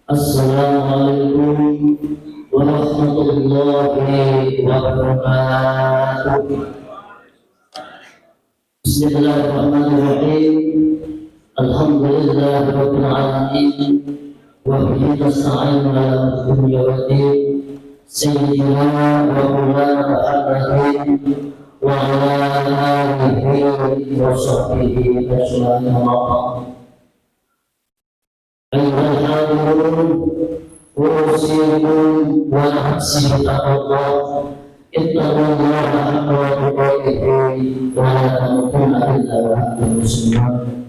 Assalamualaikum warahmatullahi wabarakatuh. Bismillahirrahmanirrahim. Alhamdulillahirabbil alamin. Wa bihi nasta'inu ala dunya waddin. Sayyidina wa maulana Muhammadin wa ala alihi wa sahbihi ajma'in. Ayyuhal hadirin, usikum wa nafsi bittaqwallah. Ittaqullaha haqqa tuqatih wa la tamutunna illa wa antum muslimun.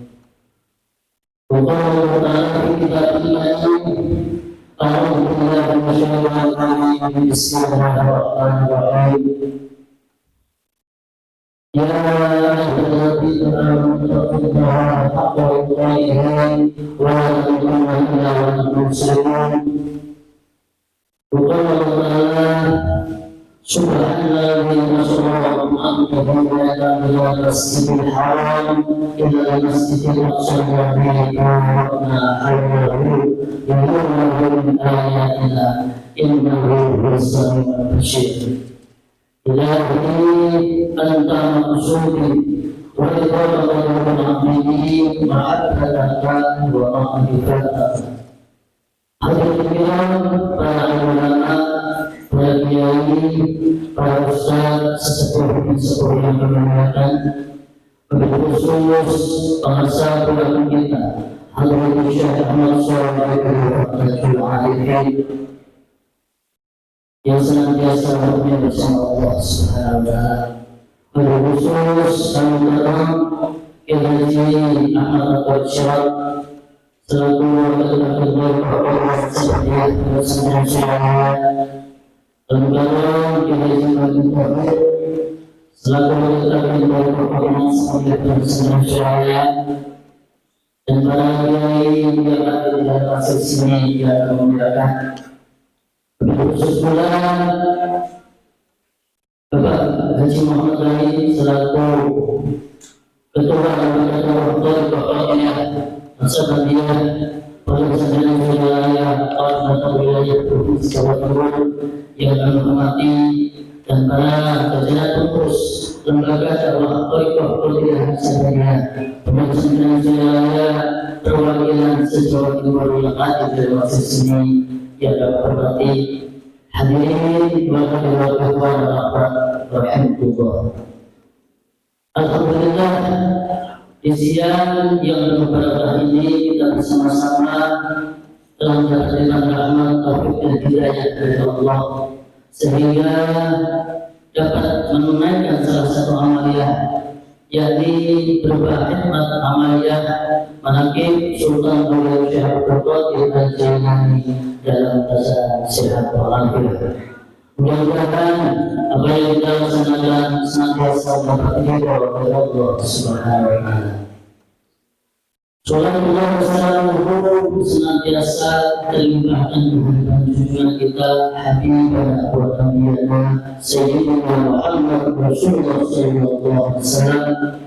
Wa qala ta'ala fi kitabihi, a'udzu billahi minasyaitonir rajim. Bismillahirrahmanirrahim. Ya ayyuhalladzina amanu taqullaha haqqa tuqatih wa la tamutunna illa wa antum muslimun. Wa qala ta'ala Subhanalladzi asra bi 'abdihi min al-masjidil haram ila al-masjidil aqsa alladzi barakna hawlahu linuriyahu min ayatina innahu huwas sami'ul basir. Ilahi anta maqsudi wa iqamatu 'abdihi ma'abbatan wa ma'rifatan. Hadirin para ulama, para kiai, para ustaz, sesepuh yang dimuliakan, wabil khusus pengasas ulama kita, Hadirin Syekh Ahmad Shalih Al Arifin, yang senantiasa bersama Allah Subhanahu wa Ta'ala. Wabil khusus Al-Mukarram Kiai Ahmad Al-Syarab selaku wakil Allah sebagai presiden syariah, Al-Mukarram Kiai Haji Tauhid selaku wakil Allah sebagai presiden syariah, dan para kiai yang ada di dalam sini yang memuliakan. Khusus pula Bapak Haji Muhammad Ghani selaku Ketua Wakil Bapaknya Masyarakat Perjalanan Wilayah Atau Wilayah Provinsi Jawa Timur yang kami hormati, dan para jajaran pengurus lembaga dakwah Thariqah Qadiriyah Hasaniyah Perjalanan Wilayah perwakilan se-Jawa Timur yang ada di dalam sini yang kami hormati. Hadirin wa rahmatullah. Alhamdulillah, di siang yang berbarakah ini kita bersama-sama telah mendapatkan rahmat, taufik dan hidayah dari Allah sehingga dapat menunaikan salah satu amaliyah, yakni berupa khidmat amaliyah manaqib Sultan Mulia Syekh Abdul Qadir Al-Jailani dalam masa sehat walafiat. Mudah-mudahan apa yang kita laksanakan senantiasa dapat diridhoi oleh Allah Subhanahu wa Ta'ala. Salawatullah wassalamuhu senantiasa terlimpahkan kepada junjungan kita Habibana wa Nabiyana Sayyidina Muhammad Rasulullah sallallahu alaihi wasallam,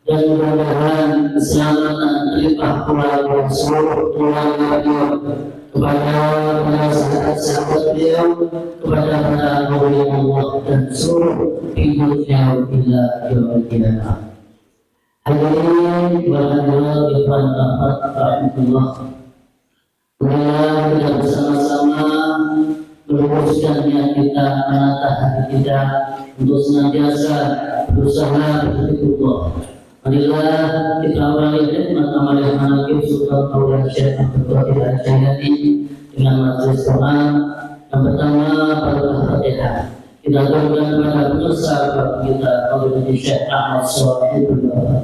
dan mudah-mudahan keselamatan terlimpah pula kepada seluruh keluarga beliau, kepada para sahabat-sahabat beliau, kepada para awliya Allah dan seluruh pengikutnya bila yaumil qiyamah. Hadirin wa hadirat ikhwan rahmatullah. Marilah kita bersama-sama meluruskan niat kita, menata hati kita untuk senantiasa berusaha berfikirullah. Marilah kita awali khidmat amaliyah manaqib Sultan Mulia Syekh Abdul Qadir Al-Jailani dengan majelis Quran. Yang pertama Al-Fatihah. Kita doakan kepada pemirsa kita Fadilatul Syekh Ahmad Shalih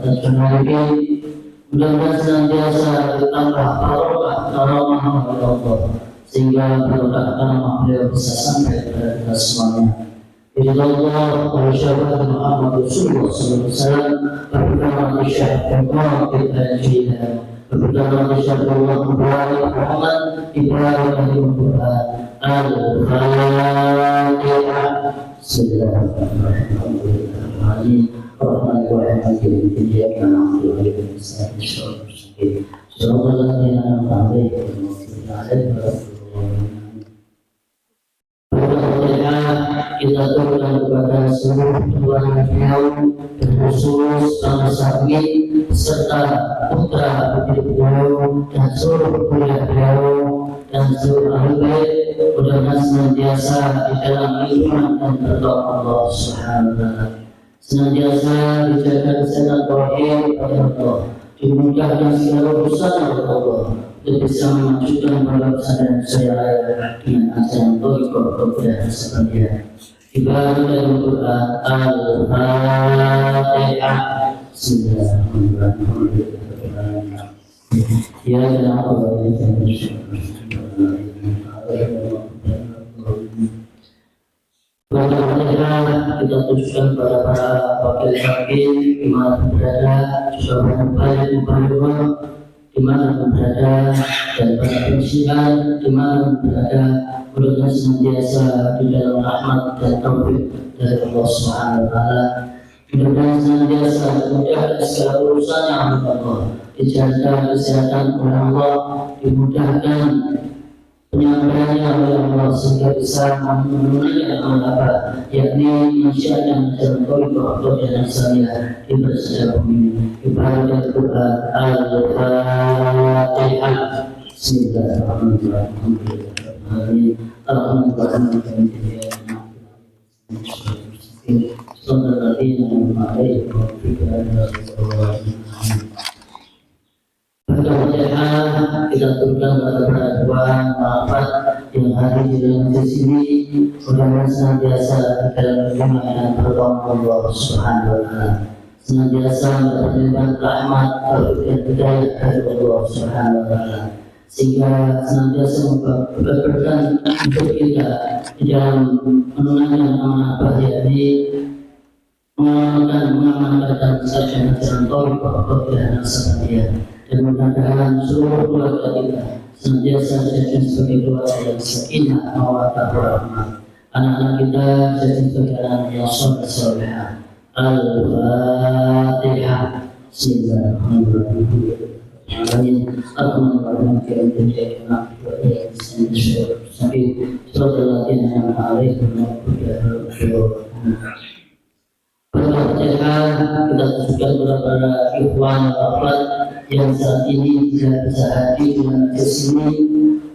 Al-Arifin, mudah-mudahan senantiasa ditambah barokah karamah oleh Allah sehingga barokah karamah beliau bisa sampai kepada kita semuanya. Bismillah wa syafaat Muhammad Rasulullah sallallahu alaihi wasallam. Pertama Syekh Abdul Qadir Al-Jailani, Syekh Allah Muhammad Ibrahim Al-Quran Al-Fatihah. Bismillahirrahmanirrahim. الذين أنعمت عليهم غير kita turunkan kepada seluruh keluarga beliau, terkhusus Bang Sakit serta putra putri beliau dan seluruh keluarga beliau dan seluruh ahli bait, mudah-mudahan senantiasa di dalam iman dan berdoa Allah Subhanahu wa taala, senantiasa dijaga kesehatan tauhid oleh Allah, dimudahkan segala urusan oleh Allah, untuk bisa memajukan bangsa dan saya dengan ajaran Al-Quran kepada sekalian. Ibadah dalam Quran Al-Fatihah. Bismillahirrahmanirrahim. Ya Allah, kita tujukan pada para wakil hakim di mana berada, juga banyak di mana berada, dan para pensihat di mana berada, mudah-mudahan senantiasa di dalam rahmat dan taufik dari Allah Subhanahu wa taala. Mudah-mudahan senantiasa dimudahkan segala urusannya oleh Allah, dijaga kesehatan oleh Allah, dimudahkan penyampaiannya oleh Allah sehingga bisa menunaikan amal yakni menyiapkan jalan tauhid dan syariah di bersama bumi. Ibadah Quran Al-Fatihah. Bismillahirrahmanirrahim. Kita turunkan kepada Tuhan maafat yang hadir di dalam sini, mudah-mudahan senantiasa di dalam iman dan pertolongan Allah Subhanahu wa taala, senantiasa mendapatkan rahmat dan hidayah dari Allah Subhanahu wa taala, sehingga senantiasa memberkatkan untuk kita di dalam menunaikan amanah yakni mengamalkan dan menjalankan jalan tauhid dan syariah, dan mudah-mudahan seluruh keluarga kita senantiasa jadi sebagai keluarga yang sakinah, mawaddah warahmah, anak-anak kita jadi sebagai anak yang saleh. Al-Fatihah. Bismillahirrahmanirrahim. Kita tujukan kepada ikhwan wafat yang saat ini tidak bisa hadir dengan di sini,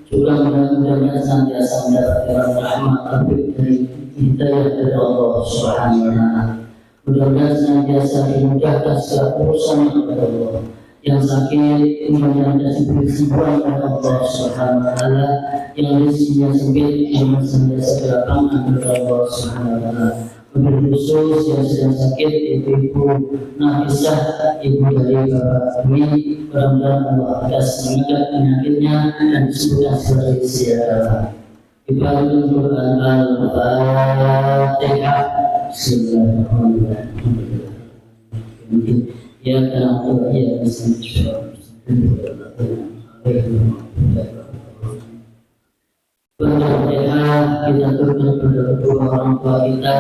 juga mudah-mudahan senantiasa mendapatkan rahmat dari hidayah dari Allah Subhanahu wa taala. Mudah-mudahan senantiasa dimudahkan segala urusan kepada Allah. Yang sakit mudah-mudahan diberi kesembuhan oleh Allah Subhanahu wa taala, yang rezekinya sempit yang senantiasa dilapangkan oleh Allah Subhanahu wa taala. Wabil khusus yang sedang sakit ibu Nafisah, ibu dari Bapak kami, mudah-mudahan Allah atas meningkat penyakitnya dan disembuhkan sebagai siapa. Ibadah Quran Al-Fatihah. Bismillahirrahmanirrahim. Ya karena Allah ya bisa kita turunkan kepada kedua orang tua kita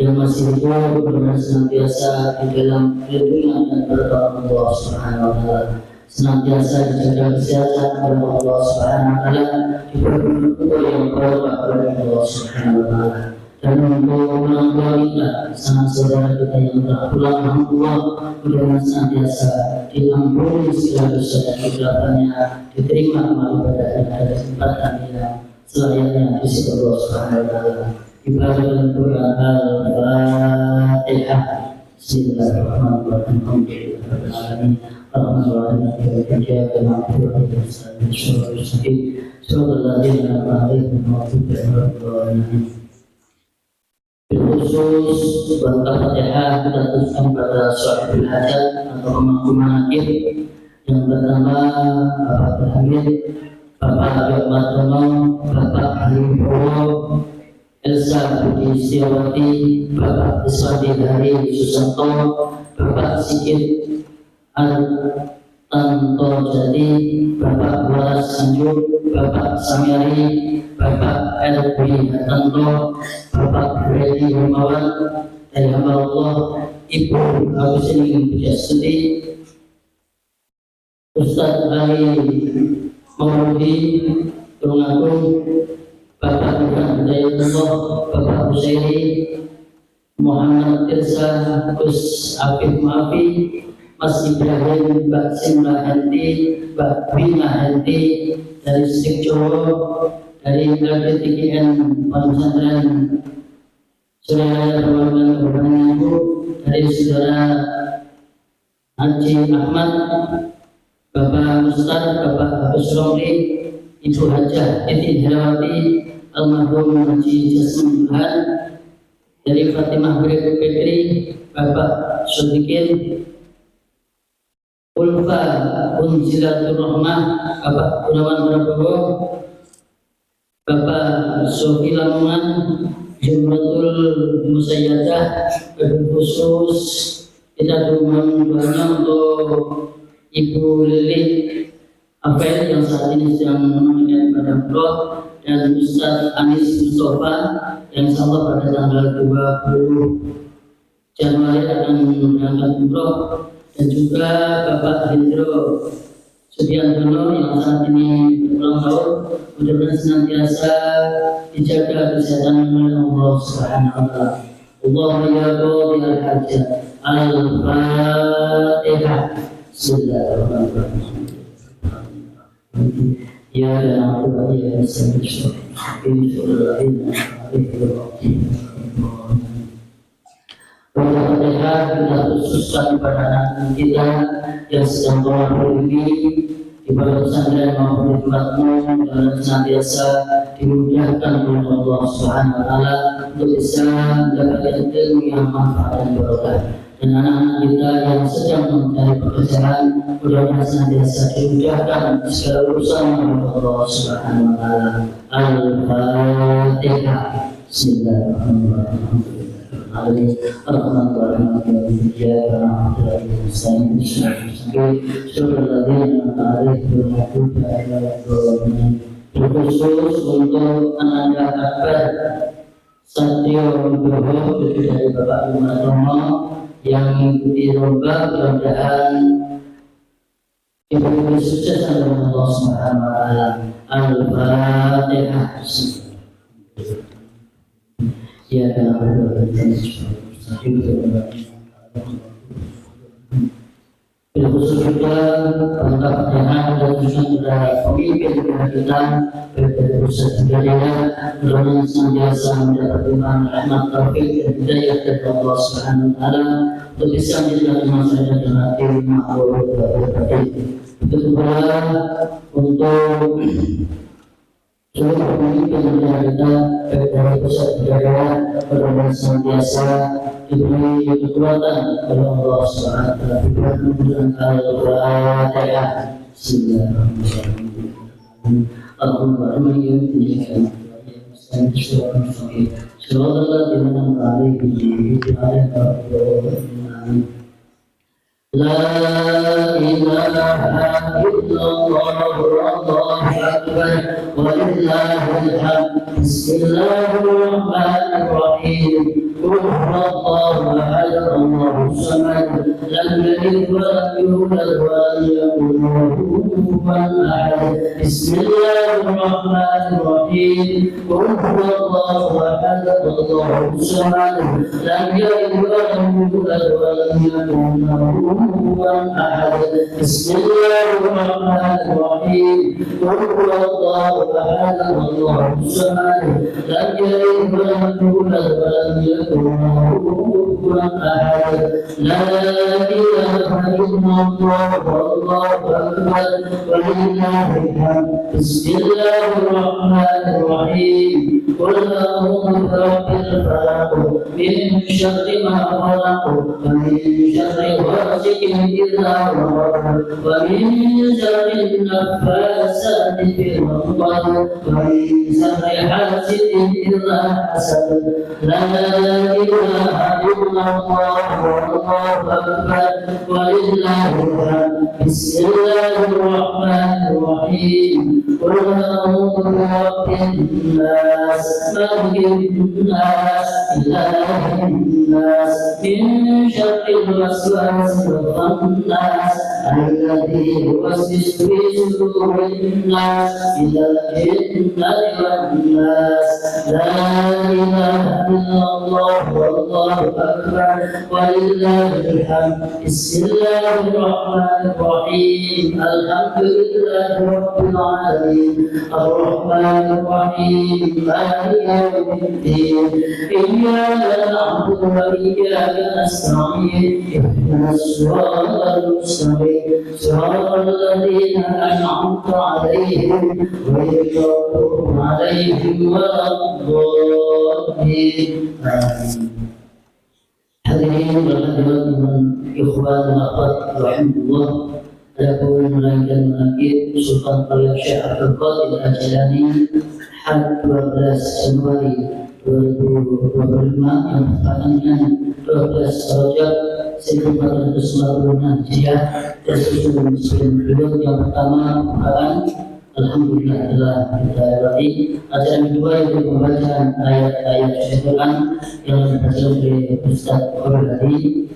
yang masih hidup, benar senantiasa di dalam lindungan dan pertolongan Allah Subhanahu wa taala, senantiasa dijaga kesehatan oleh Allah Subhanahu wa taala, diberi yang berkah oleh Allah Subhanahu wa taala. Dan untuk orang tua kita, sanak saudara kita yang telah pulang alhamdulillah, mudah-mudahan senantiasa diampuni segala dosa dan kegelapannya, diterima amal ibadahnya pada kesempatan yang selayaknya di sisi Allah Subhanahu wa taala. Ibadah dan Quran Al-Fatihah. Bismillahirrahmanirrahim. Khusus Al-Fatihah kita teruskan pada Sahibul Hajat atau pemakaman akhir yang pertama Bapak Berhamid, Bapak Habib Matono, Bapak Halim Bowo, Elsa Budi Setiawati, Bapak Iswati Hari Susanto, Bapak Sikit Tanto Jati, Bapak Waras Sanjur, Bapak Samiari, Bapak Elwi Tanto, Bapak Freddy Himawan, dan Allah, Ibu Agustin Pujastuti, Ustaz Ali Mauludi Tulungagung, Bapak Burhan Hidayatullah, Bapak Husaini Muhammad Tirsa, Gus Afif Maafi, Mas Ibrahim, Mbak Simla Henti, Mbak Bina Henti dari Stik Jawa, dari LPTKN Pesantren Surabaya Perwakilan Kabupaten Ibu, dari saudara Haji Ahmad, Bapak Ustaz, Bapak Habis Romli, Ibu Hajah Titi Herawati, Almarhum Haji Jasmine Tuhan, dari Fatimah Petri, Bapak Sodikin, Ulfa Unzilatul Rahmah, Bapak Gunawan Prabowo, Bapak Sofi Lamongan, Jumlatul Musayyadah, khusus kita doanya untuk Ibu Lili Afel yang saat ini sedang menunaikan ibadah umroh, dan Ustaz Anis Mustafa yang insyaallah pada tanggal 20 Januari akan berangkat umroh, dan juga Bapak Hendro Sudiantono yang saat ini berulang tahun. Mudah-mudahan senantiasa dijaga kesehatan oleh Allah Subhanahu wa taala. Allahumma ya qadil hajat al-Fatihah. Bismillahirrahmanirrahim. Ya Allah ya Al-Fatihah kita khususkan kepada anak kita yang sedang berumur ini di pondok pesantren maupun di tempat umum, dan senantiasa dimudahkan oleh Allah Subhanahu wa taala untuk bisa mendapatkan ilmu yang manfaat dan barokah. Dan anak-anak kita yang sedang mencari pekerjaan, mudah-mudahan senantiasa dimudahkan segala urusan oleh Allah Subhanahu wa taala. Al-Fatihah. Bismillahirrahmanirrahim. Khusus untuk Ananda Akbar Satyo Nugroho dari Bapak Umatomo yang mengikuti lomba, mudah-mudahan diberi sukses oleh Allah Subhanahu wa taala. Al-Fatihah. Ya khusus juga untuk pertanyaan dan juga pemimpin kita dari pusat budaya, mudah-mudahan senantiasa mendapatkan rahmat taufik dan hidayah dari Allah Subhanahu wa taala untuk bisa menjadi masyarakat yang adil, makmur dan berbakti. Begitu pula untuk seluruh pemimpin negara kita dari pusat budaya, mudah-mudahan senantiasa diberi kekuatan oleh Allah Subhanahu wa taala. Diberikan Al-Fatihah. Bismillahirrahmanirrahim. Allahumma inna La ilaha illallah wallahu akbar walillahil hamd. Bismillahirrahmanirrahim. Qul huwallahu ahad, Allahus samad, lam yalid wa lam yulad wa lam yakul lahu kufuwan ahad. Bismillahirrahmanirrahim. Qul huwallahu ahad, Allahus samad, lam yalid wa lam yulad wa lam yakul lahu kufuwan ahad. Bismillahirrahmanirrahim. Qul huwallahu ahad, Allahus samad, lam yalid wa lam yulad wa lam yakul kufuwan ahad. La ilaha illallah wallahu akbar walillahil hamd. Bismillahirrahmanirrahim. Qul a'udzu birabbil falaq min syarri ma khalaq wa min syarri ghasiqin idza waqab wa min syarri naffasati fil 'uqad wa min syarri hasidin idza hasad. La ilaha illallah wallahu akbar walillahil hamd. Bismillahirrahmanirrahim. Qul a'udzu birabbin nas malikin nas ilahin nas min syarril waswasil الناس الذي يوسوس في صدور الناس من الجنة والناس لا إله إلا الله والله أكبر ولله الحمد بسم الله الرحمن الرحيم الحمد لله رب العالمين الرحمن الرحيم مالك يوم الدين إياك نعبد وإياك نستعين اهدنا الصراط المستقيم صراط الذين أنعمت عليهم غير المغضوب عليهم ولا الضالين Hadirin berhadirat ikhwan dan akhwat rahimahullah, adapun menaikkan menakib Sultan Khalil Syekh Abdul Qadir Al-Jilani had 12 Januari 2025 yang bertepatan dengan 12 Rajab 1446 Hijriah dan susun beliau yang pertama merupakan alhamdulillah telah kita lewati. Acara kedua yaitu pembacaan ayat-ayat suci Quran yang dibaca oleh Ustaz Khalil tadi.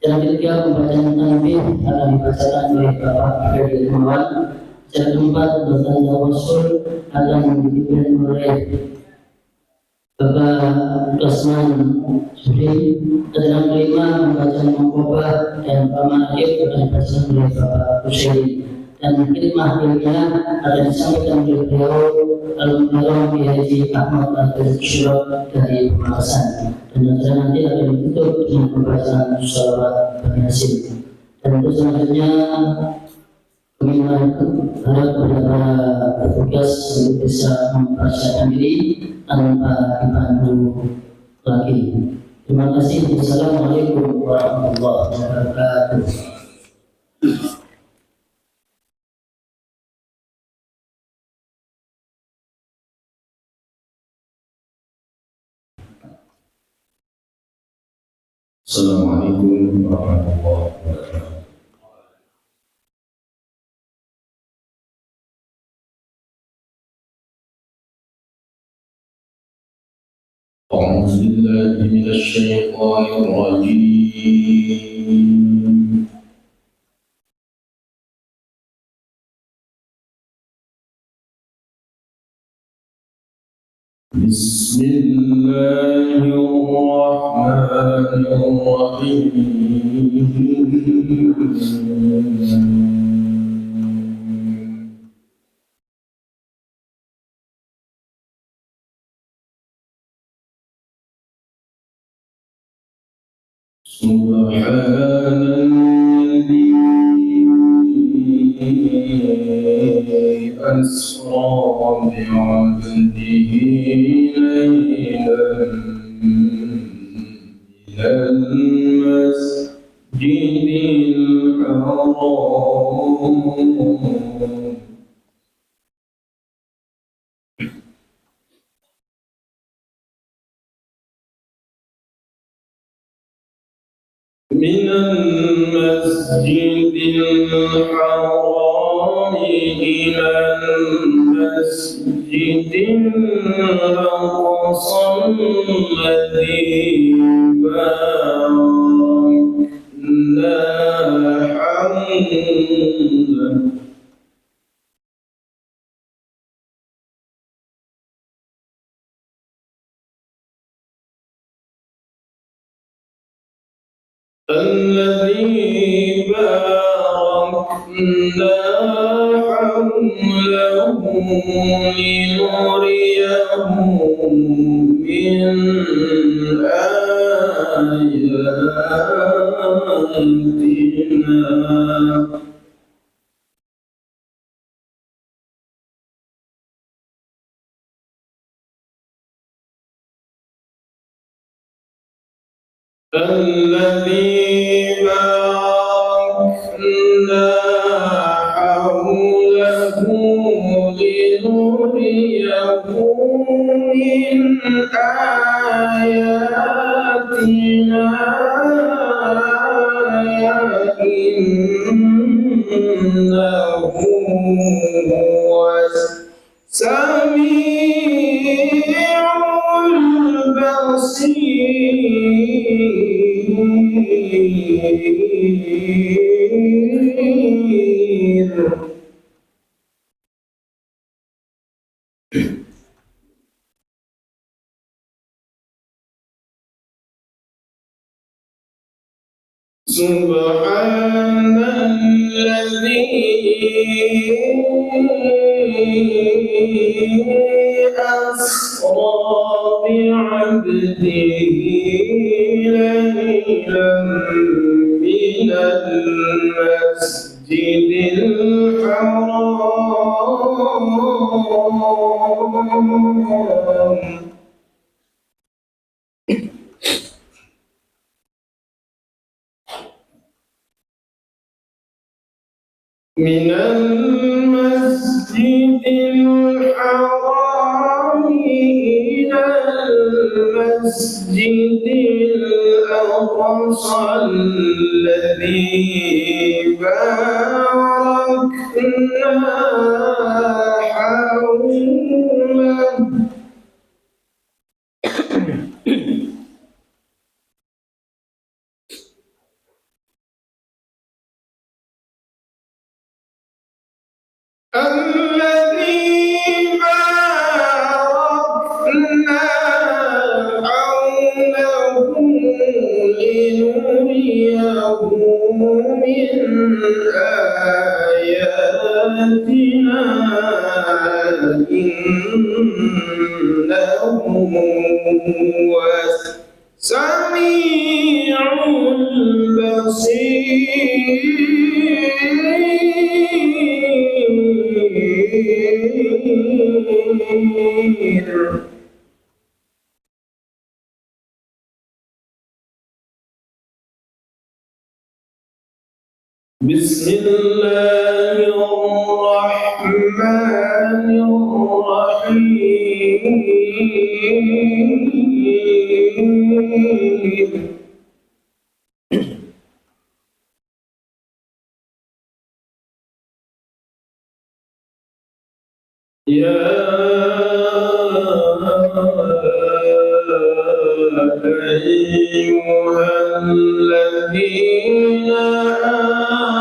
Acara ketiga pembacaan tanbih akan dibacakan oleh Bapak Freddy Muhammad. Acara keempat pembacaan tawasul akan dipimpin oleh Bapak Rasman Subri. Acara kelima pembacaan mangkobah dan pamanakib akan dibacakan oleh Bapak Husaini. Dan khidmah ilmiah akan disampaikan oleh beliau Al-Mukarram Haji Ahmad Al-Syirah dari Pemakasan. Dan acara nanti akan ditutup dengan pembacaan sholawat Bani Hasim. Dan untuk selanjutnya kami harap kepada para petugas untuk bisa mempersiapkan diri tanpa dipandu lagi. Terima kasih. Wassalamualaikum warahmatullahi wabarakatuh. Assalamualaikum warahmatullahi wabarakatuh. أعوذ بالله من الشيطان الرجيم. بسم الله الرحمن الرحيم. سبحان الذي أسرى بعبده ليلا إلى المسجد الحرام من المسجد الحرام إلى المسجد الأقصى الذي باركنا حوله الذي باركنا حوله لنريه من آياتنا الذي باركنا حوله لنريه من آياتنا إنه هو السميع البصير. سبحان الذي أسرى بعبده ليلا من المسجد الحرام من المسجد الحرام إلى المسجد الأقصى الذي باركنا حوله الذي باركنا حوله لنريه من آياتنا إنه هو السميع البصير بسم الله الرحمن الرحيم يا أيها الذين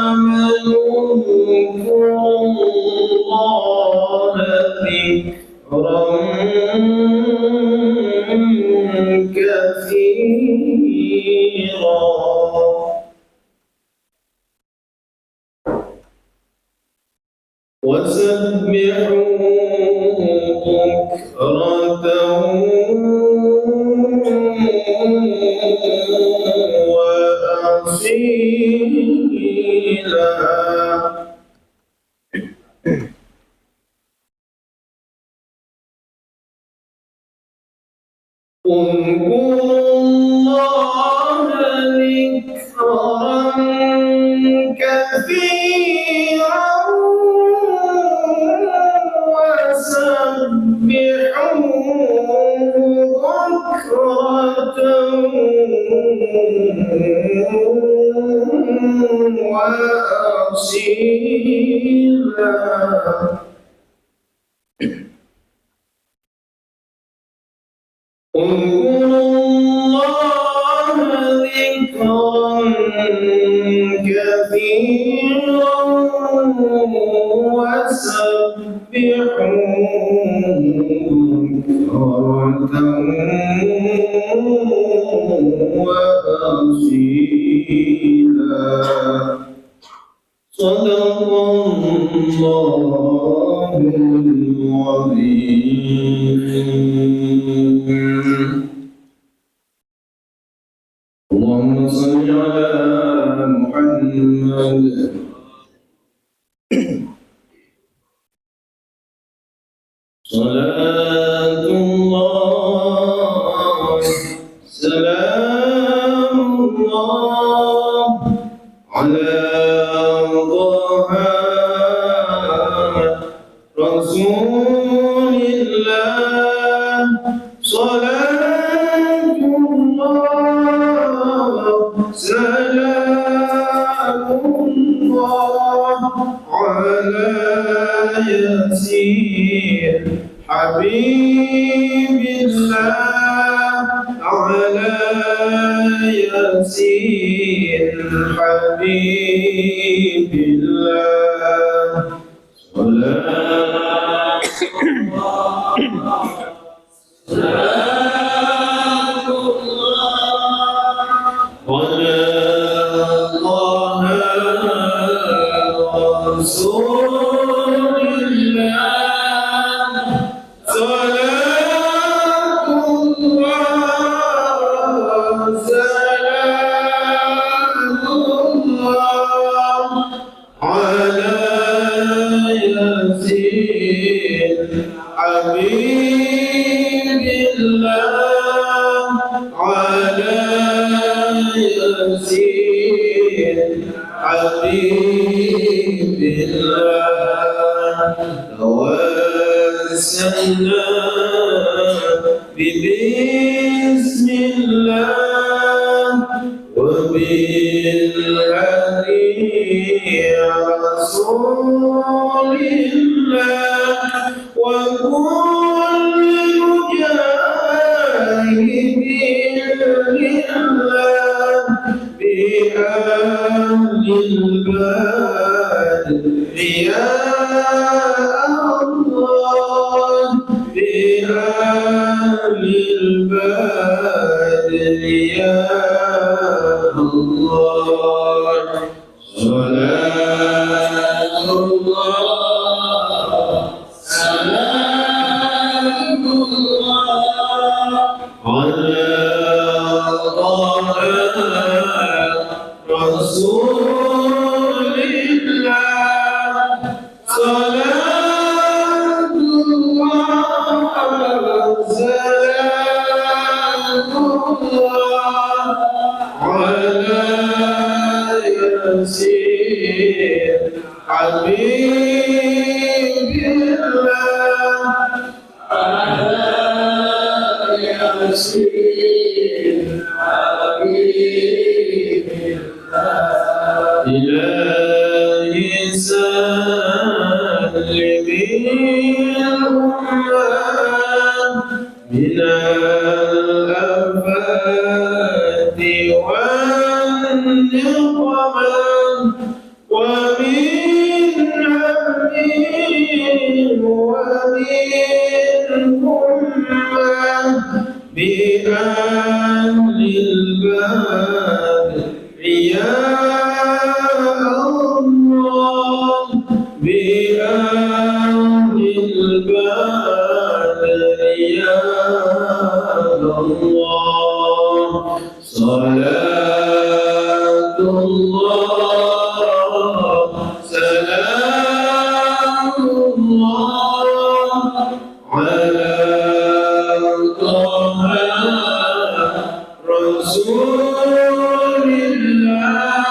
آمنوا اذكروا الله ذكرا كثيرا وسبحوه بكرة وأصيلا اذكروا الله ذكرا كثيرا وسبحوه بكرة وأصيلا اذكروا الله ذكرا كثيرا وسبحوه بكرة وأصيلا صدق الله العظيم. اللهم صل على محمد. صلاة الله سلام الله على طه رسول الله. صلاة الله سلام الله على ياسين حبيب الله على ياسين حبيب الله صلاة على طه رسول الله صلاة الله سلام الله على ياسين حبيب الله على ياسين حبيب الله توسلنا ببسم الله وبالهدي رسول الله وكل مجاهد لله بأهل البدر يا الله بأهل البدر يا الله صلاة الله سلام الله على طه رسول الله صلاة الله سلام الله على ياسين حبيب الله على ياسين حبيب الله إلهي سلم الأمة من الآفات والنقم ومن هم ومن همة بأهل البدر يا الله بأهل البدر يا الله صلاة الله سلام الله على طه رسول الله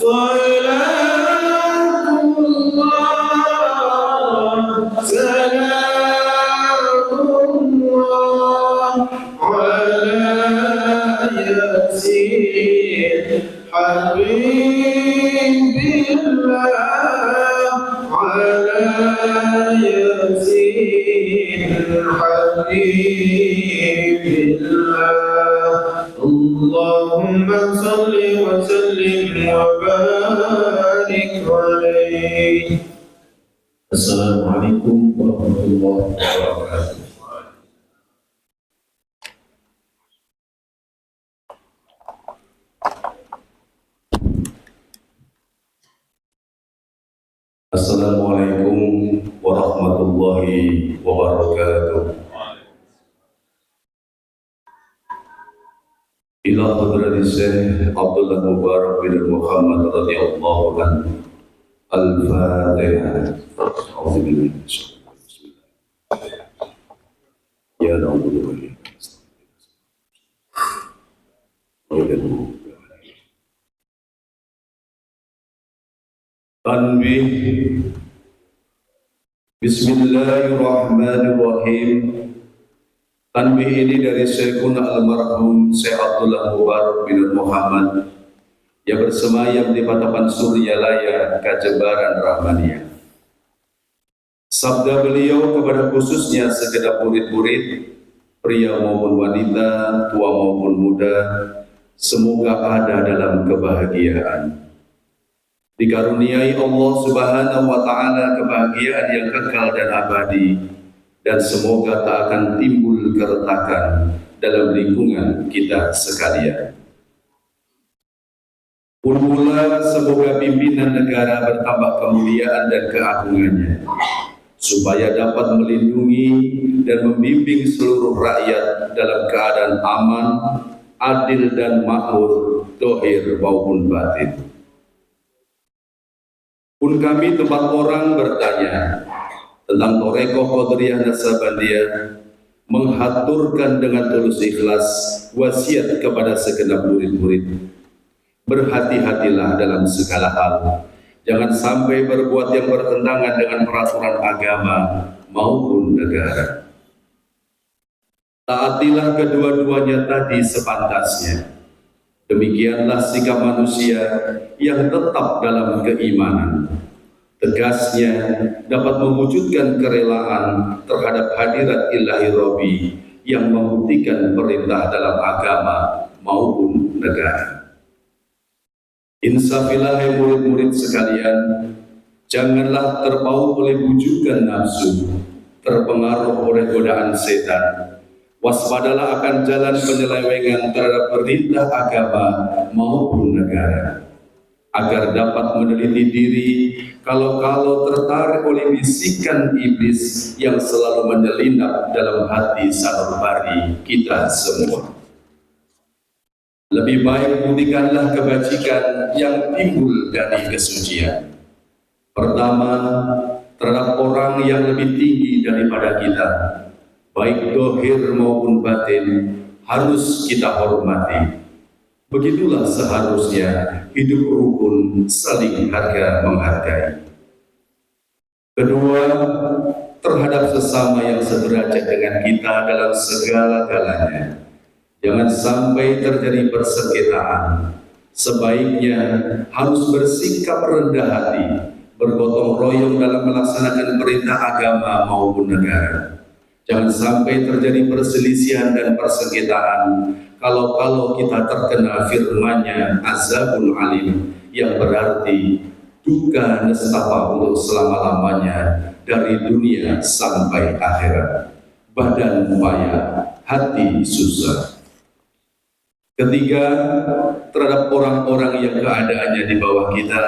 صلاة الله سلام الله على ياسين حبيب الله على ياسين حبيب الله اللهم صل وسلم وبارك عليه. Assalamualaikum warahmatullahi wabarakatuh. Assalamualaikum warahmatullahi wabarakatuh. Ila hadrati Syekh Abdullah Mubarak bin Muhammad radhiyallahu anhu. Al-Fatihah. A'udzubillahi minasyaitonir rajim. Ya na'budu wa Tanbih. Bismillahirrahmanirrahim. Tanbih ini dari Syekhuna almarhum Syekh Abdullah Mubarak bin Muhammad yang bersemayam di Patapan Suryalaya, Kajebaran Rahmaniyah. Sabda beliau kepada khususnya segenap murid-murid pria maupun wanita, tua maupun muda, semoga ada dalam kebahagiaan. Dikaruniai Allah Subhanahu wa Ta'ala kebahagiaan yang kekal dan abadi, dan semoga tak akan timbul keretakan dalam lingkungan kita sekalian. Mula semoga pimpinan negara bertambah kemuliaan dan keagungannya, supaya dapat melindungi dan membimbing seluruh rakyat dalam keadaan aman, adil dan makmur, dohir maupun batin. Pun kami tempat orang bertanya tentang Torekoh Qadiriyah Naksabandiyah, menghaturkan dengan tulus ikhlas wasiat kepada segenap murid-murid. Berhati-hatilah dalam segala hal, jangan sampai berbuat yang bertentangan dengan peraturan agama maupun negara. Taatilah kedua-duanya tadi sepantasnya. Demikianlah sikap manusia yang tetap dalam keimanan. Tegasnya dapat mewujudkan kerelaan terhadap hadirat ilahi Rabbi yang membuktikan perintah dalam agama maupun negara. Insafilah hai murid-murid sekalian, janganlah terpaut oleh bujukan nafsu, terpengaruh oleh godaan setan. Waspadalah akan jalan penyelewengan terhadap perintah agama maupun negara, agar dapat meneliti diri kalau tertarik oleh bisikan iblis yang selalu menyelinap dalam hati sanubari kita semua. Lebih baik buktikanlah kebajikan yang timbul dari kesucian. Pertama, terhadap orang yang lebih tinggi daripada kita, baik dohir maupun batin, harus kita hormati. Begitulah seharusnya hidup rukun, saling harga-menghargai. Kedua, terhadap sesama yang sederajat dengan kita dalam segala-galanya, jangan sampai terjadi persengketaan. Sebaiknya harus bersikap rendah hati, bergotong royong dalam melaksanakan perintah agama maupun negara. Jangan sampai terjadi perselisihan dan persengketaan kalau kita terkena firman-Nya azabun alim, yang berarti duka nestapa untuk selama-lamanya dari dunia sampai akhirat. Badan payah, hati susah. Ketiga, terhadap orang-orang yang keadaannya di bawah kita,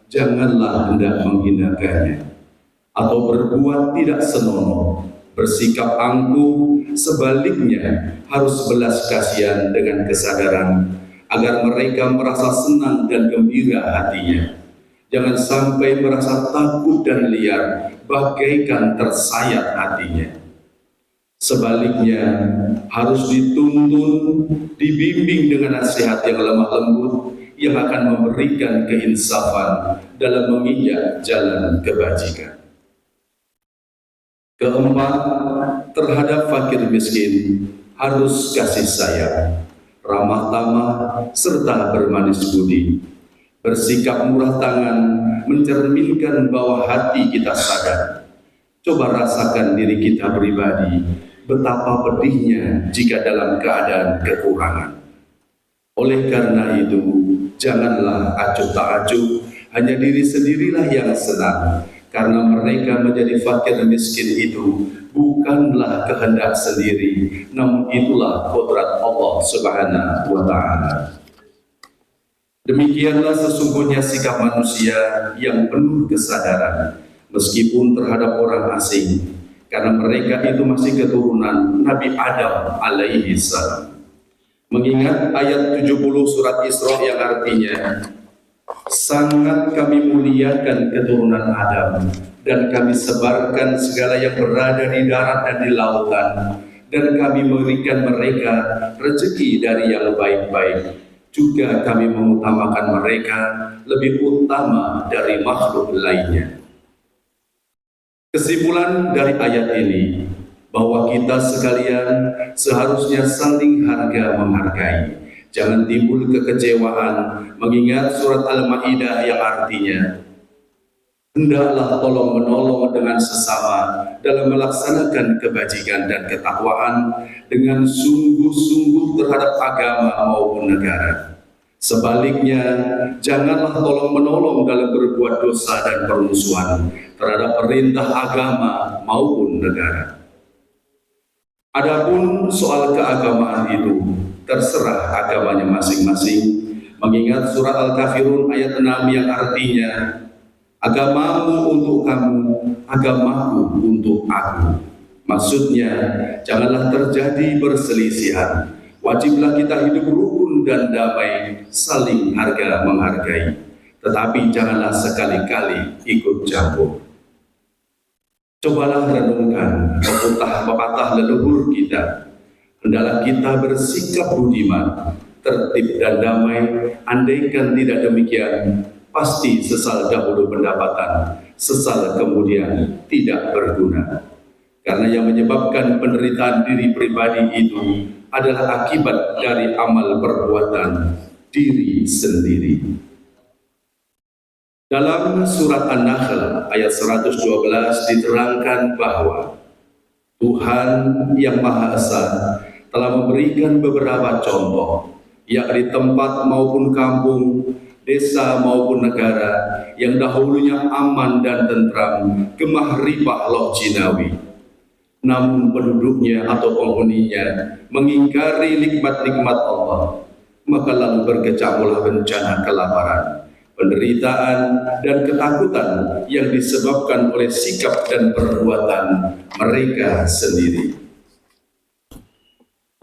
janganlah hendak menghinakannya atau berbuat tidak senonoh, bersikap angkuh. Sebaliknya harus belas kasihan dengan kesadaran agar mereka merasa senang dan gembira hatinya. Jangan sampai merasa takut dan liar, bagaikan tersayat hatinya. Sebaliknya harus dituntun, dibimbing dengan nasihat yang lemah lembut yang akan memberikan keinsafan dalam menginjak jalan kebajikan. Keempat, terhadap fakir miskin harus kasih sayang, ramah tamah, serta bermanis budi. Bersikap murah tangan mencerminkan bahwa hati kita sadar. Coba rasakan diri kita pribadi, betapa pedihnya jika dalam keadaan kekurangan. Oleh karena itu, janganlah acuh tak acuh, hanya diri sendirilah yang senang. Karena mereka menjadi fakir dan miskin itu bukanlah kehendak sendiri, namun itulah kodrat Allah Subhanahu wa Ta'ala. Demikianlah sesungguhnya sikap manusia yang penuh kesadaran, meskipun terhadap orang asing, karena mereka itu masih keturunan Nabi Adam alaihi salam. Mengingat ayat 70 surat Isra yang artinya, sangat kami muliakan keturunan Adam, dan kami sebarkan segala yang berada di darat dan di lautan, dan kami memberikan mereka rezeki dari yang baik-baik. Juga kami mengutamakan mereka lebih utama dari makhluk lainnya. Kesimpulan dari ayat ini, bahwa kita sekalian seharusnya saling harga-menghargai. Jangan timbul kekecewaan mengingat surat Al-Maidah yang artinya, Hendaklah tolong menolong dengan sesama dalam melaksanakan kebajikan dan ketakwaan dengan sungguh-sungguh terhadap agama maupun negara. Sebaliknya, janganlah tolong menolong dalam berbuat dosa dan permusuhan terhadap perintah agama maupun negara. Adapun soal keagamaan itu, terserah agamanya masing-masing, mengingat surat Al-Kafirun ayat 6 yang artinya, agamamu untuk kamu, agamaku untuk aku. Maksudnya, janganlah terjadi perselisihan. Wajiblah kita hidup rukun dan damai, saling harga-menghargai. Tetapi janganlah sekali-kali ikut campur. Cobalah renungkan pepatah leluhur kita. Hendaklah kita bersikap budiman, tertib dan damai. Andaikan tidak demikian, pasti sesal dahulu pendapatan, sesal kemudian tidak berguna. Karena yang menyebabkan penderitaan diri pribadi itu adalah akibat dari amal perbuatan diri sendiri. Dalam surat An-Nahl ayat 112 diterangkan bahwa Tuhan yang Maha Esa telah memberikan beberapa contoh, yakni tempat maupun kampung, desa maupun negara yang dahulunya aman dan tentram, gemah ripah loh jinawi. Namun penduduknya atau penghuninya mengingkari nikmat-nikmat Allah, maka lalu berkecamuklah bencana kelaparan, penderitaan dan ketakutan yang disebabkan oleh sikap dan perbuatan mereka sendiri.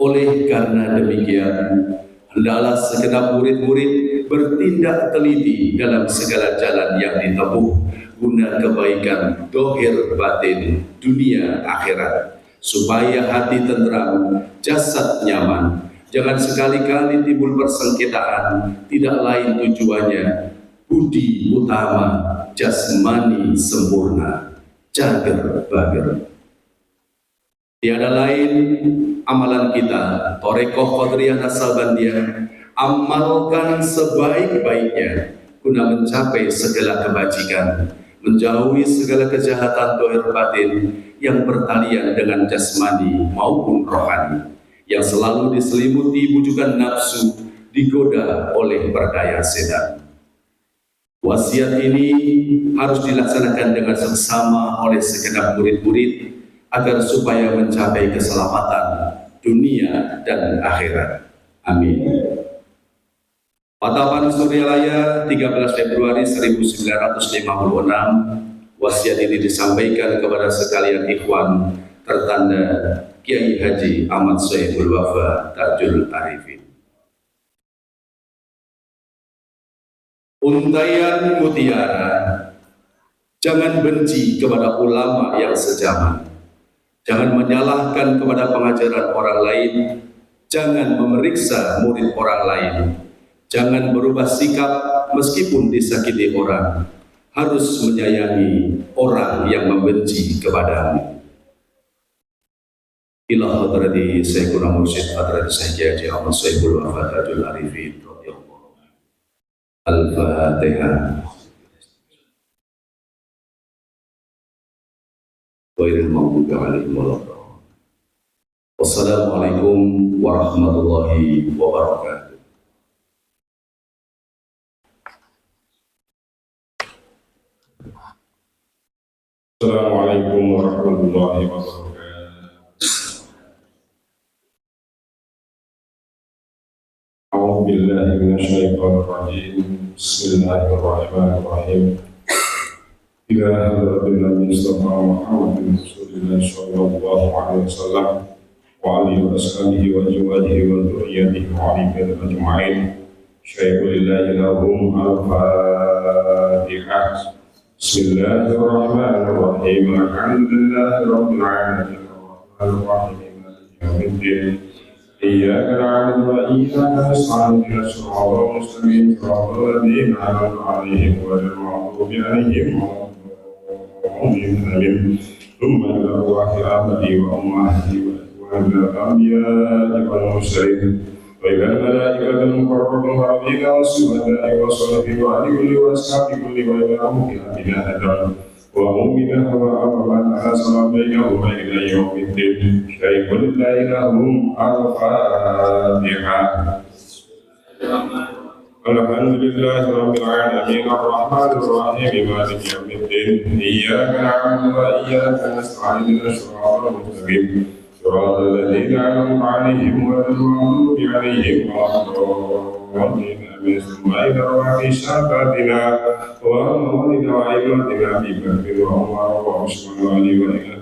Oleh karena demikian, hendaklah segenap murid-murid bertindak teliti dalam segala jalan yang ditempuh guna kebaikan dohir batin dunia akhirat, supaya hati tentram, jasad nyaman. Jangan sekali-kali timbul persengketaan, tidak lain tujuannya budi utama, jasmani sempurna, cager bager. Tiada lain amalan kita, Thorekoh Qadriyah Nasalbandiah, amalkan sebaik-baiknya guna mencapai segala kebajikan, menjauhi segala kejahatan dohir batin yang bertalian dengan jasmani maupun rohani, yang selalu diselimuti bujukan nafsu, digoda oleh berdaya setan. Wasiat ini harus dilaksanakan dengan seksama oleh segenap murid-murid agar supaya mencapai keselamatan dunia dan akhirat. Amin. Patapan Suryalaya 13 Februari 1956. Wasiat ini disampaikan kepada sekalian ikhwan tertanda Kiai Haji Ahmad Soebul Wafa Tajul Arifin. Untaian mutiara, jangan benci kepada ulama yang sejaman, jangan menyalahkan kepada pengajaran orang lain, jangan memeriksa murid orang lain, jangan berubah sikap meskipun disakiti orang, harus menyayangi orang yang membenci kepadamu. Ila hadrati Sayyidina Mursyid Hadrati Sayyid Haji Ahmad Soebul Wafa Tajul Arifin. Al-Fatihah. Ghairil maghdubi 'alaihim waladdallin. Wassalamualaikum warahmatullahi wabarakatuh. Assalamualaikum warahmatullahi wabarakatuh. A'udzu billahi minasyaitonir rajim. Bismillahirrahmanirrahim. Ila hadratin Nabi Muhammadin Rasulillah sallallahu alaihi wasallam wa alihi wa ashabihi wa azwajihi wa dzurriyyatihi wa alihi ajma'in. Syaikhul lahum al-Fatihah. Bismillahirrahmanirrahim. Alhamdulillahi rabbil alamin. Ar-Rahmanir-Rahim. Maliki yaumiddin. Iyyaka na'budu wa iyyaka nasta'in. Ihdinas siratal mustaqim. Siratal ladzina an'amta 'alaihim ghairil maghdubi 'alaihim waladdallin. Thumma ila Allahi abadi wa ummahati wa azwajil anbiya'i wal mursalin. وإذا الملائكة المقربون والأنبياء والشهداء والصالحين وعلى كل وأصحاب كل وإذا مؤمنا بنا هدى ومؤمنا ومن حصل بينهما إلى يوم الدين شيء لا إله الفاتحة. الحمد لله رب العالمين الرحمن الرحيم مالك يوم الدين إياك نعبد وإياك نستعين اهدنا الصراط المستقيم صراط الذين أنعمت عليهم غير المغضوب عليهم ولا الضالين آمين. ثم إلى رواه شهادتنا ومولد وأئمتنا أبي بكر وعمر وعثمان وعلي وإلى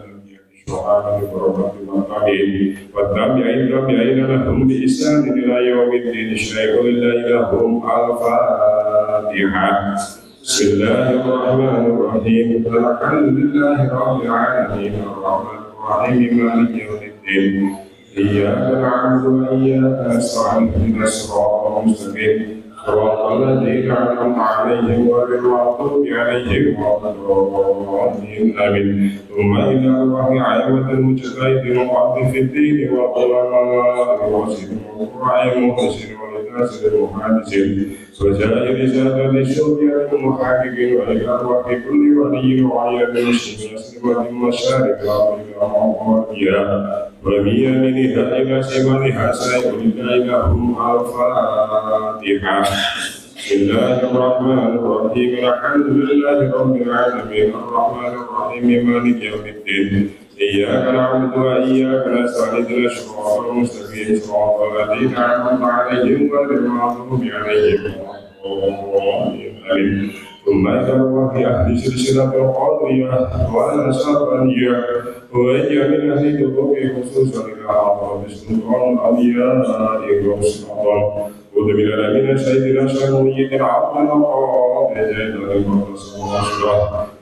الشهداء ورحمة المتقين والتابعين لهم بإحسان إلى يوم الدين شيء لا لهم الفاتحة. بسم الله الرحمن الرحيم الحمد لله رب العالمين الرحمن الرحيم مالك يوم الدين إياك نعبد وإياك نستعين اهدنا الصراط المستقيم صراط الذين أنعمت عليهم غير المغضوب عليهم ولا الضالين آمين. ثم إلى الله عامة المجتهد المقدم في الدين والعلماء والسلم والقراء المحسن والناس المحادثين وسائر سادة الشريعة المحققين وإلى أرواح كل ولي وعياد المسلمين سلمة المشارق والأرض وبيمينها إلى شمالها سائر لله لهم الفاتحة. بسم الله الرحمن الرحيم الحمد لله رب العالمين الرحمن الرحيم مالك يوم الدين إياك نعبد وإياك نستعين اهدنا الصراط المستقيم صراط الذين أنعمت عليهم غير المغضوب عليهم آمين. ثم إلى الله أهل سلسلة القادرية والنصرانية وهي من أهل الحقوق خصوصا إلى أعظم سلطان الأنبياء والسلطان وذبل من سيدنا شرمية العظم القاضي زيد المقدس والنصر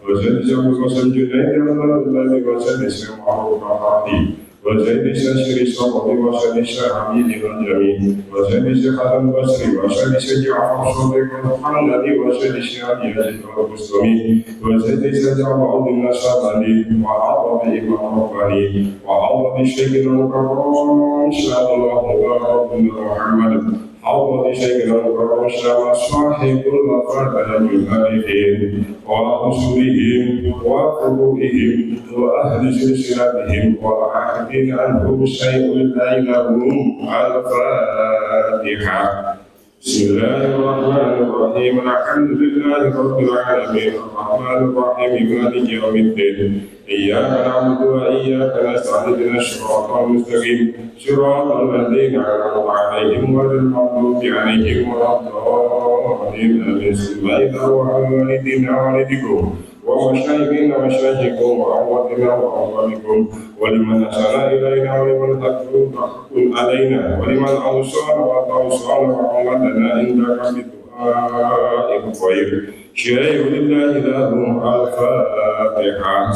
وزيد وسلم جنيد الله وسلم معروف الرحيم وزيد سشر الصبر وسلم الشعبي والجميل وسلم سخط البصري وسلم جعفر الصديق محمد وسلم الشعبي المسلمين وزيد سجع بعض النشاطي وعرض إمام رباني وعرض الشيخ المكرم شاء الله بن محمد حوض شيخنا المكرم شاء صاحب المفردة بالآلهين وأصولهم وفروعهم وأهل سلسلتهم والعاهدين عنهم شيء لا لهم الفاتحة. بسم الله الرحمن الرحيم الحمد لله رب العالمين الرحمن الرحيم مالك يوم الدين إياك نعبد وإياك نستعين اهدنا الصراط المستقيم صراط الذين أنعمت عليهم غير المغضوب عليهم ولا الضالين آمين. ثم إلى والدينا والديكم ومشايخنا ومشايخكم وأمواتنا وأموالكم ولمن أحسن إلينا ولمن حق علينا ولمن أوصانا وأوصانا وعمدنا عندك بدعاء الخير شيء لله لهم الفاتحة.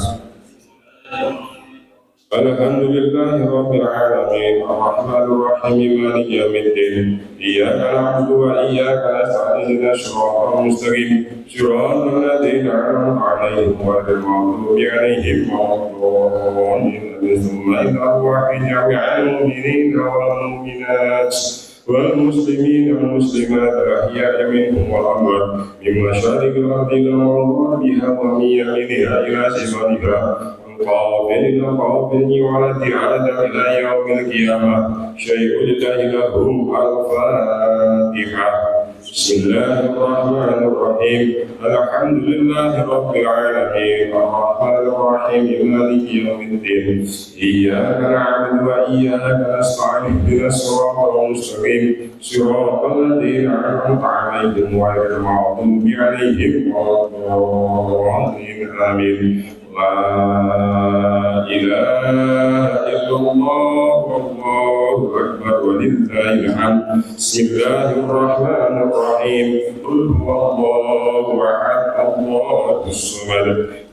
الحمد لله رب العالمين الرحمن الرحيم مالك يوم الدين إياك نعبد وإياك نستعين اهدنا الصراط المستقيم صراط الذين أنعمت عليهم غير المغضوب عليهم ولا الضالين. ثم إلى أرواح جميع المؤمنين والمؤمنات والمسلمين والمسلمات الأحياء منهم والأموات من مشارق الأرض إلى مغربها ومن يمينها إلى شمالها قابل وعلى إلى يوم القيامة شيء لله لهم الفاتحة. بسم الله الرحمن الرحيم الحمد لله رب العالمين الرحمن الرحيم مالك يوم الدين إياك نعبد وإياك نستعين اهدنا الصراط المستقيم صراط الذين أنعمت عليهم غير المغضوب عليهم ولا الضالين آمين. لا إله إلا الله والله أكبر ولله الحمد. بسم الله الرحمن الرحيم قل هو الله أحد الله الصمد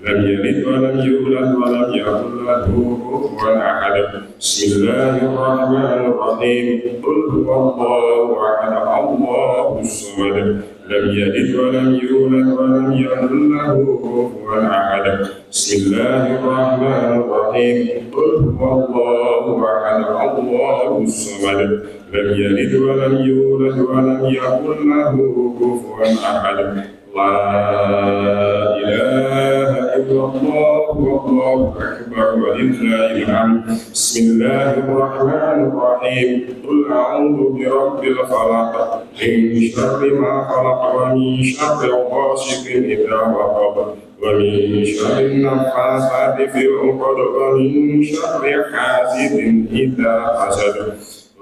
لم يلد ولم يولد ولم يكن له كفوا أحد. بسم الله الرحمن الرحيم قل هو الله أحد الله الصمد لم يلد ولم يولد ولم يكن له كفوا أحد. بسم الله الرحمن الرحيم قل هو الله أحد الله الله الصمد لم يلد ولم يولد ولم يكن له كفوا أحد لا إله إلا الله والله أكبر ولله الحمد بسم الله الرحمن الرحيم قل أعوذ برب الفلق من شر ما خلق ومن شر غاسق إذا وقب ومن شر النفاثات في العقد ومن شر حاسد إذا حسد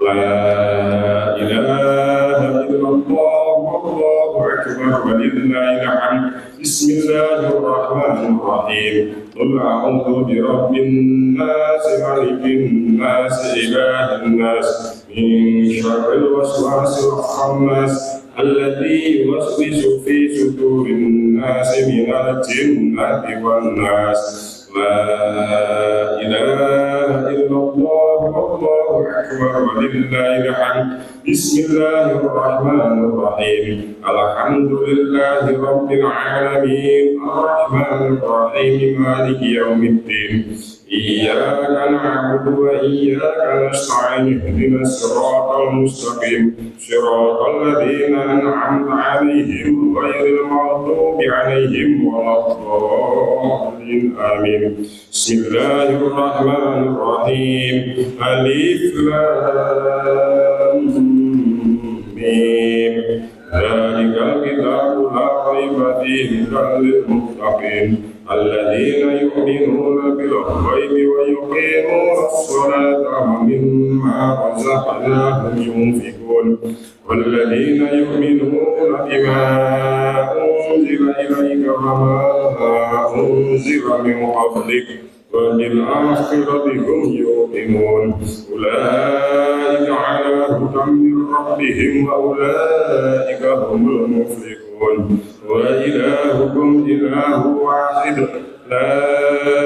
لا إله إلا الله والله أكبر ولله الحمد بسم الله الرحمن الرحيم قل أعوذ برب الناس ملك الناس إله الناس من شر الوسواس الخناس الذي يوسوس في صدور الناس من الجنة والناس لا إله إلا الله والله أكبر ولله الحمد بسم الله الرحمن الرحيم الحمد لله رب العالمين الرحمن الرحيم مالك يوم الدين إياك نعبد وإياك نستعين اهدنا الصراط المستقيم صراط الذين أنعمت عليهم غير المغضوب عليهم ولا الضالين آمين بسم الله الرحمن الرحيم ألف لام ميم ذلك الكتاب لا ريب فيه هدى للمتقين الذين يؤمنون بالغيب ويقيمون الصلاة ومما رزقناهم ينفقون والذين يؤمنون بما أنزل إليك وما أنزل من قبلك وبالآخرة هم يوقنون أولئك على هدى من ربهم وأولئك هم المفلحون وإلهكم إله واحد لا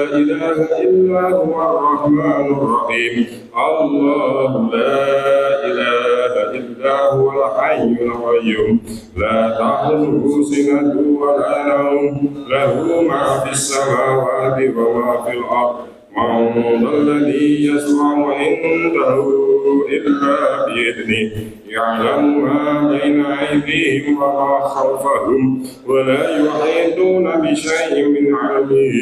إله إلا هو الرحمن الرحيم الله لا إله إلا هو الحي القيوم لا تأخذه سنة ولا نوم له ما في السماوات وما في الأرض من ذا الذي يشفع عنده إلا بإذنه يعلم ما بين أيديهم وما خلفهم ولا يحيطون بشيء من علمه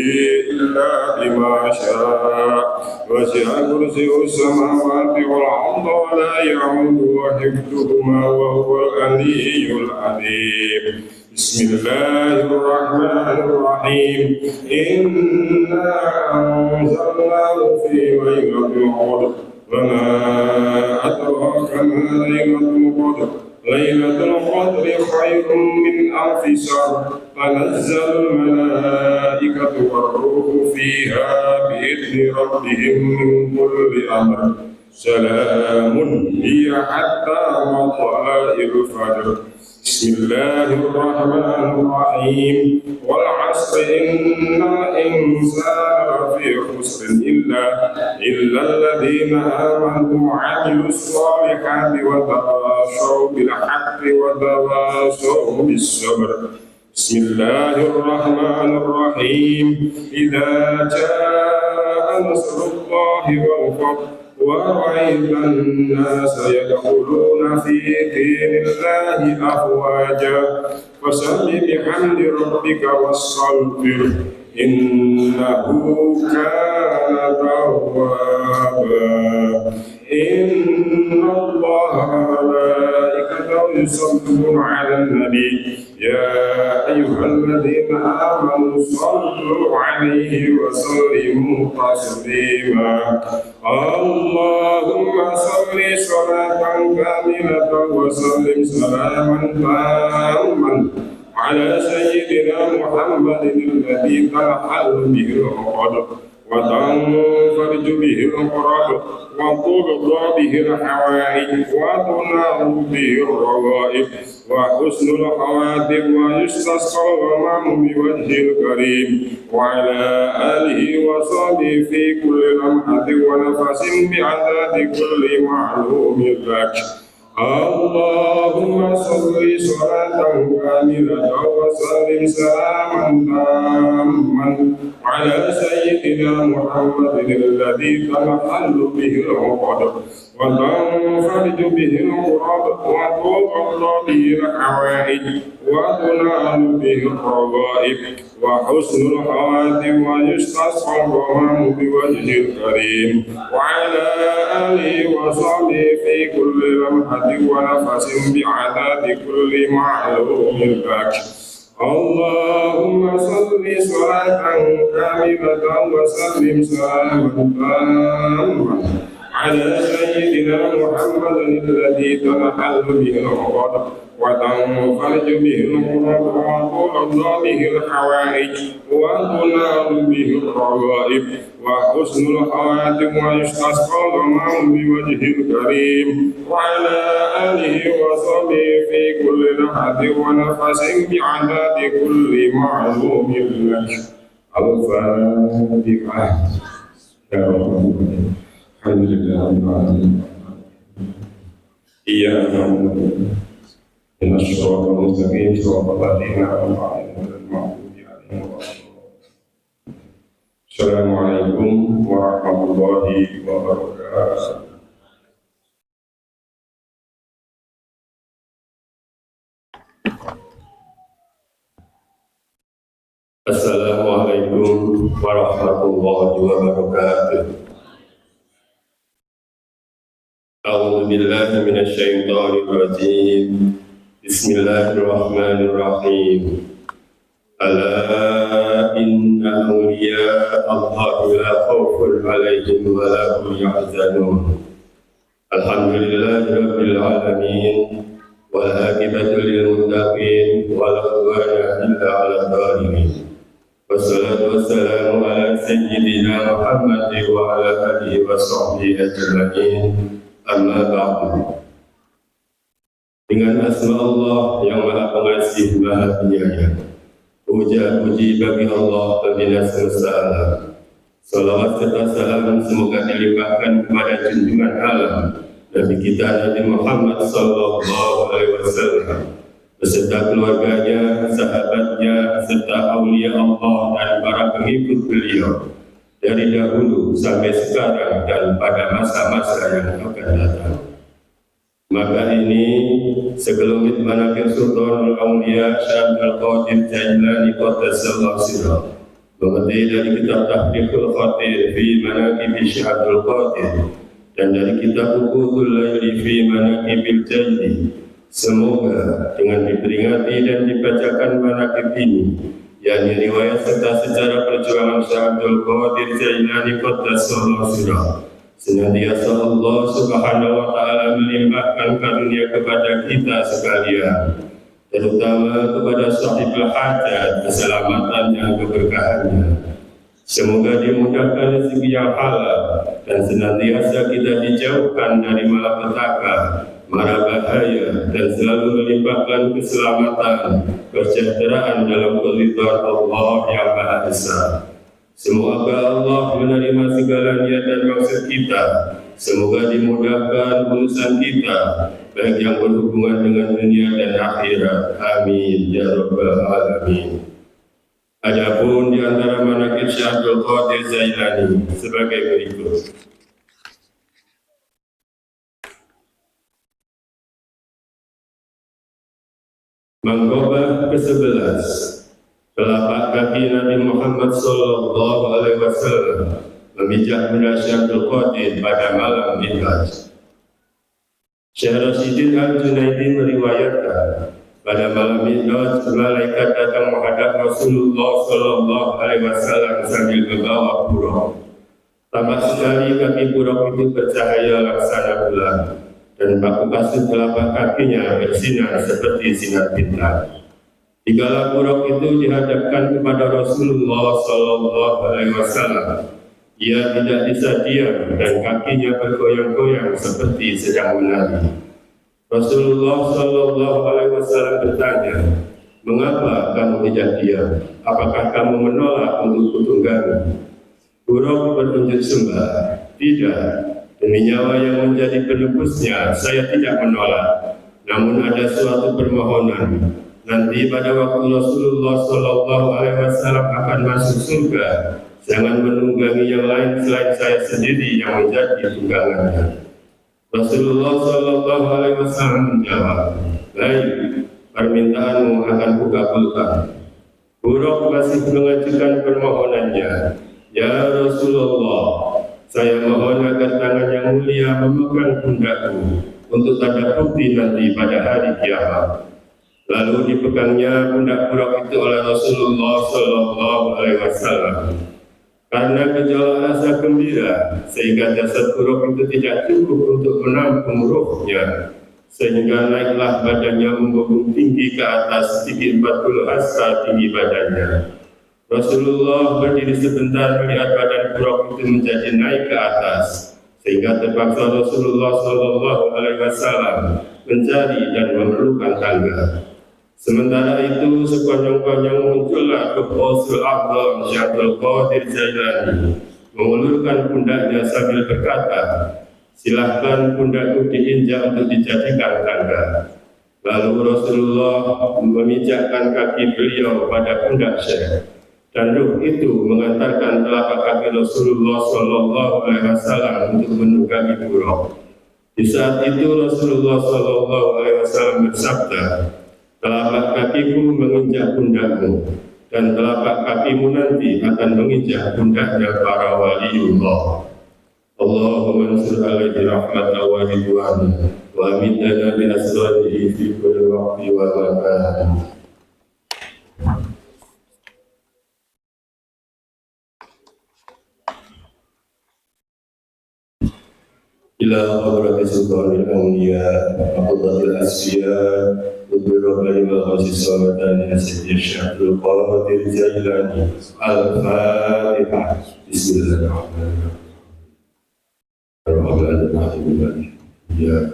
إلا بما شاء وسع كرسيه السماوات والأرض ولا يعوده حفظهما وهو العلي العظيم بسم الله الرحمن الرحيم إنا أنزلناه في ليلة القدر وما أدراك ما ليلة القدر ليلة القدر خير من ألف شهر تنزل الملائكة والروح فيها بإذن ربهم من كل أمر سلام هي حتى مطلع الفجر بسم الله الرحمن الرحيم والعصر إن الإنسان لفي خسر إلا الذين آمنوا وعملوا الصالحات وتواصوا بالحق وتواصوا بالصبر بسم الله الرحمن الرحيم إذا جاء نصر الله والفتح ورأيت الناس يدخلون في دين الله أفواجا فسبح بحمد ربك واستغفره إنه كان توابا إن الله وملائكته يصلون على النبي يا أيها الذين آمنوا صلوا عليه وسلموا تسليما اللهم صل صلاة كاملة وسلم سلاما تاما على سيدنا محمد الذي تنحل به العقد وتنفرج به الكرب وتقضى به الحوائج وتنال به الرغائب وحسن الخواتم ويستسقى الغمام بوجه الكريم وعلى آله وصحبه في كل لمحة ونفس بعدد كل معلوم لك اللهم صل صلاة كاملة وسلم سلاما تاما على سيدنا محمد الذي تنحل به العقد وتنفرج به الكرب وتقضى به الحوائج وتنال به الرغائب وحسن الخواتم ويستسقى الغمام بوجه الكريم وعلى آله وصحبه في كل لمحة ونفس بعدد كل معلوم لك. اللهم صل صلاة كاملة وسلم سلاما تاما على سيدنا محمد الذي تنحل به العقد وتنفرج به الكرب وتقضى به الحوائج وتنال به الرغائب وحسن الخواتم ويستسقى الغمام بوجه الكريم وعلى آله وصحبه في كل لمحة ونفس بعدد كل معلوم لك. الفاتحة. يا رب الحمد لله رب العالمين. إياك نعبد إن الصراط المستقيم صراط الذين أنعمت عليهم غير المغضوب عليهم ولا الضالين. السلام عليكم ورحمة الله وبركاته. Assalamualaikum warahmatullahi wabarakatuh. A'udzu billahi minasy syaithanir rajim. Bismillahirrahmanirrahim. Ala inna awliya Allahi la khaufun 'alaihim wa la hum yahzanun. Alhamdulillahi rabbil alamin. Wal 'aqibatu lil muttaqin wa la 'udwana illa 'alal zalimin. Wassalatu wassalamu ala sayyidina Muhammad wa ala alihi wa sahbihi ajma'in. Amma ba'du. Dengan asma Allah yang Maha Pengasih Maha Penyayang, puja-puji bagi Allah Pembina semesta alam. Salawat serta salam semoga dilimpahkan kepada junjungan alam Nabi kita Nabi Muhammad sallallahu alaihi wasallam beserta keluarganya, sahabatnya, serta aulia Allah dan para pengikut beliau dari dahulu sampai sekarang dan pada masa-masa yang akan datang. Maka ini sekelumit manakib Sultanul Aulia Syekh Abdul Qadir Jailani Qaddasallahu sirrah, mengerti dari kitab Tahqiqul Khatir fi Manaqib Syekh Abdul Qadir dan dari kitab Uqudul Laili fi Manaqibil Jaili. Semoga dengan diperingati dan dibacakan manaqib ini, yakni riwayat serta sejarah perjuangan Syekh Abdul Qadir Jailani Qaddasallahu sirrah, senantiasa Allah Subhanahu wa taala melimpahkan karunia kepada kita sekalian, terutama kepada sahibul hajat, keselamatannya, keberkahannya. Semoga dimudahkan rezeki yang halal dan senantiasa kita dijauhkan dari malapetaka, mara bahaya, dan selalu melimpahkan keselamatan, kesejahteraan dalam keridhaan Allah yang Maha Esa. Semoga Allah menerima segala niat dan maksud kita. Semoga dimudahkan urusan kita, baik yang berhubungan dengan dunia dan akhirat. Amin ya rabbal alamin. Adapun di antara manaqib Syekh Abdul Qadir Jailani sebagai berikut. Mangkobah ke-11, telapak kaki Nabi Muhammad sallallahu alaihi wasallam memijak beras Syekh Abdul Qadir pada malam Mi'raj. Syekh Rashidin Al-Junaidi meriwayatkan, pada malam Mi'raj malaikat datang menghadap Rasulullah sallallahu alaihi wasallam sambil membawa buruk. Tampak sekali kaki buruk itu bercahaya laksana bulan, dan paku kasut telapak kakinya bersinar seperti sinar bintang. Dikala buruk itu dihadapkan kepada Rasulullah sallallahu alaihi wasallam, ia tidak bisa diam dan kakinya bergoyang-goyang seperti sedang menari. Rasulullah sallallahu alaihi wasallam bertanya, "Mengapa kamu tidak diam? Apakah kamu menolak untuk kutunggangi?" Buruk berunjuk sembah, "Tidak, demi nyawa yang menjadi penebusnya, saya tidak menolak. Namun ada suatu permohonan. Nanti pada waktu Rasulullah sallallahu alaihi wasallam akan masuk surga, jangan menunggangi yang lain selain saya sendiri yang menjadi tunggangannya." Rasulullah Shallallahu Alaihi Wasallam menjawab, baik, permintaanmu akan kukabulkan. Buruk masih mengajukan permohonannya, ya Rasulullah, saya mohon agar tangan yang mulia memegang pundakku untuk tanda bukti nanti pada hari kiamat. Lalu dipegangnya pundak buruk itu oleh Rasulullah Shallallahu Alaihi Wasallam. Karena gejolak rasa gembira, sehingga jasad buruk itu tidak cukup untuk menampung ruhnya, sehingga naiklah badannya membungkuk tinggi ke atas tinggi 40 hasta tinggi badannya. Rasulullah berdiri sebentar melihat badan buruk itu menjadi naik ke atas, sehingga terpaksa Rasulullah Shallallahu Alaihi Wasallam mencari dan memerlukan tangga. Sementara itu sekonyong-konyong muncullah Qutbul A'zam Syekh Abdul Qadir Jailani mengulurkan pundaknya sambil berkata, silahkan pundakku diinjak untuk dijadikan tangga. Lalu Rasulullah memijakkan kaki beliau pada pundak Syekh, dan ruh itu mengantarkan telapak kaki Rasulullah Shallallahu Alaihi Wasallam untuk menunggangi buruk. Di saat itu Rasulullah Shallallahu Alaihi Wasallam bersabda, telapak kakiku menginjak pundakmu, dan telapak kakimu nanti akan menginjak pundaknya para waliullah. Allahumma ansur alaihi rahmatan wa ridwana wa amitana bi asrarihi fi kulli waqti wa makan. Ila hadrati sultanil awliya wa qudwatil asfiya Udhurabani wa khasisawatani Sayyid Syekh Abdul Qadir Jailani. Al-Fatihah. Bismillahirrahmanirrahim. Ar-Rahmanirrahim. Ya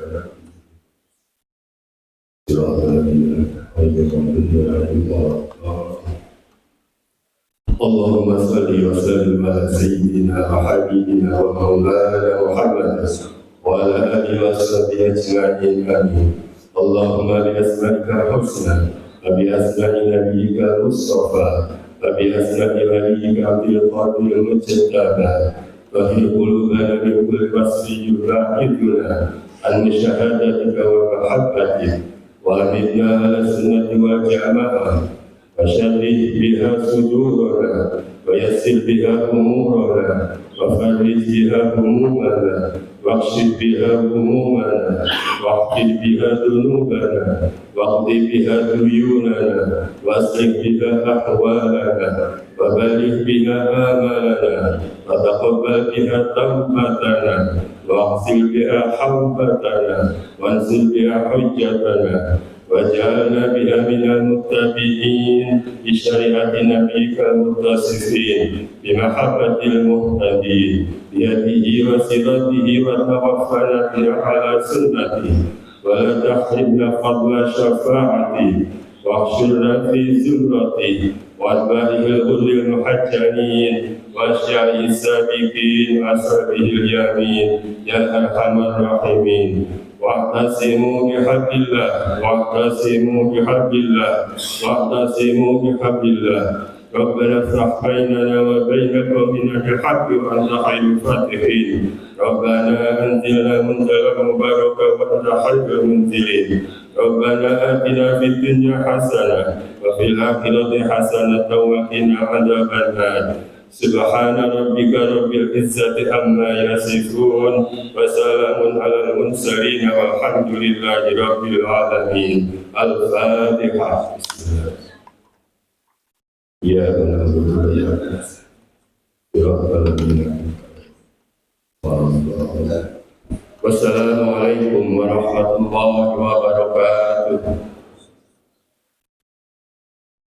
Allahumma salli wa sallim ala Sayyidina wa Habibina wa Maulana Muhammad wa ala alihi wa sahbihi ajma'in. Amin. Allahumma bi asma'ika husna wa bi asma'i nabiyyika Mustafa wa bi asma'i waliyyika Abdul Qadir Mujtaba wa fi qulubina min kulli wasfi yurahiduna an syahadatika wa mahabbatik wa amidna ala sunnati wal jama'ah wa syarrih biha sudurana wa yassir biha umurana wa farrij biha humumana واغفر بها همومنا واغفر بها ذنوبنا واقض بها ديوننا واصلح بها احوالنا وبلغ بها امالنا وتقبل بها توبتنا واغسل بها حوبتنا وانزل بها حجتنا واجعلنا بها من المتبعين بشريعة نبيك المتصفين بمحبة المهتدين بيده وسيرته وتوفنا بها على سنته ولا تحرمنا فضل شفاعته واحشرنا في زمرته واتباعه الغر المحجلين واشياء السابقين واصحابه اليمين يا ارحم الراحمين. واعتصموا بحبل الله واعتصموا بحبل الله واعتصموا بحبل الله. ربنا افتح بيننا وبين قومنا بالحق وانت خير الفاتحين. ربنا انزلنا منزلا مباركا وانت خير المنزلين. ربنا اتنا في الدنيا حسنه وفي الاخره حسنه وقنا عذاب النار. سبحان ربك رب العزة عما يصفون وسلام على المرسلين والحمد لله رب العالمين. الفاتحة. يا نعبد وإياك نستعين. Wassalamualaikum warahmatullahi wabarakatuh.